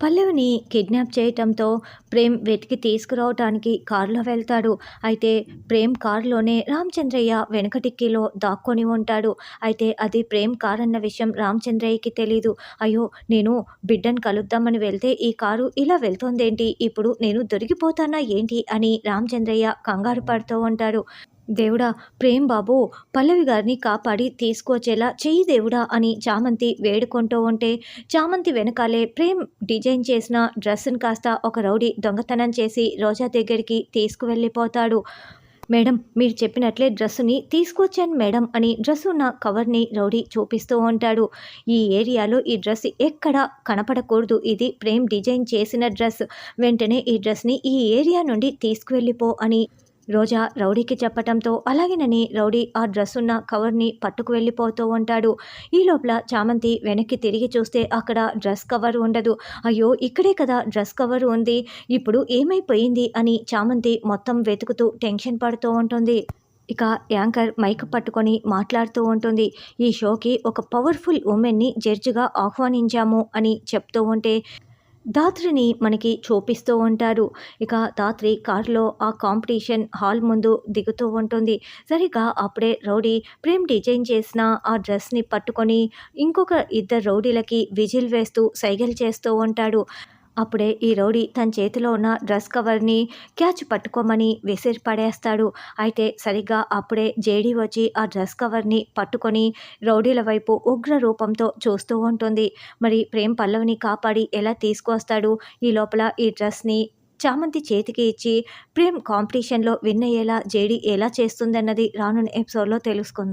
పల్లవిని కిడ్నాప్ చేయటంతో ప్రేమ్ వెతికి తీసుకురావటానికి కారులో వెళ్తాడు. అయితే ప్రేమ్ కారులోనే రామచంద్రయ్య వెనక డిక్కీలో దాక్కొని ఉంటాడు. అయితే అది ప్రేమ్ కార్ అన్న విషయం రామచంద్రయ్యకి తెలీదు. అయ్యో, నేను బిడ్డను కలుద్దామని వెళ్తే ఈ కారు ఇలా వెళ్తోందేంటి, ఇప్పుడు నేను దొరికిపోతానా ఏంటి అని రామచంద్రయ్య కంగారు పడుతూ ఉంటాడు. దేవుడా, ప్రేమ్ బాబు పల్లవి గారిని కాపాడి తీసుకువచ్చేలా చెయ్యి దేవుడా అని చామంతి వేడుకుంటూ ఉంటే, చామంతి వెనకాలే ప్రేమ్ డిజైన్ చేసిన డ్రెస్సును కాస్త ఒక రౌడీ దొంగతనం చేసి రోజా దగ్గరికి తీసుకువెళ్ళిపోతాడు. మేడం, మీరు చెప్పినట్లే డ్రెస్సుని తీసుకొచ్చాను మేడం అని డ్రెస్ ఉన్న కవర్ని రౌడీ చూపిస్తూ ఉంటాడు. ఈ ఏరియాలో ఈ డ్రెస్ ఎక్కడా కనపడకూడదు, ఇది ప్రేమ్ డిజైన్ చేసిన డ్రెస్, వెంటనే ఈ డ్రెస్ని ఈ ఏరియా నుండి తీసుకువెళ్ళిపో అని రోజా రౌడీకి చెప్పటంతో అలాగేనని రౌడీ ఆ డ్రెస్ ఉన్న కవర్ని పట్టుకు వెళ్ళిపోతూ ఉంటాడు. ఈ లోపల చామంతి వెనక్కి తిరిగి చూస్తే అక్కడ డ్రెస్ కవర్ ఉండదు. అయ్యో, ఇక్కడే కదా డ్రెస్ కవర్ ఉంది, ఇప్పుడు ఏమైపోయింది అని చామంతి మొత్తం వెతుకుతూ టెన్షన్ పడుతూ ఉంటుంది. ఇక యాంకర్ మైక్ పట్టుకొని మాట్లాడుతూ ఉంటుంది. ఈ షోకి ఒక పవర్ఫుల్ ఉమెన్ని జడ్జిగా ఆహ్వానించాము అని చెప్తూ ఉంటే ధాత్రిని మనకి చూపిస్తూ ఉంటారు. ఇక ధాత్రి కారులో ఆ కాంపిటీషన్ హాల్ ముందు దిగుతూ ఉంటుంది. సరిగ్గా అప్పుడే రౌడీ ప్రేమ్ డిజైన్ చేసిన ఆ డ్రెస్ని పట్టుకొని ఇంకొక ఇద్దరు రౌడీలకి విజిల్ వేస్తూ సైగలు చేస్తూ ఉంటాడు. అప్పుడే ఈ రౌడీ తన చేతిలో ఉన్న డ్రెస్ కవర్ని క్యాచ్ పట్టుకోమని విసిరి పడేస్తాడు. అయితే సరిగ్గా అప్పుడే జేడీ వచ్చి ఆ డ్రెస్ కవర్ని పట్టుకొని రౌడీల వైపు ఉగ్ర రూపంతో చూస్తూ ఉంటుంది. మరి ప్రేమ్ పల్లవిని కాపాడి ఎలా తీసుకొస్తాడు? ఈ లోపల ఈ డ్రెస్ని చామంతి చేతికి ఇచ్చి ప్రేమ్ కాంపిటీషన్లో విన్ అయ్యేలా జేడీ ఎలా చేస్తుందన్నది రానున్న ఎపిసోడ్లో తెలుసుకుందాం.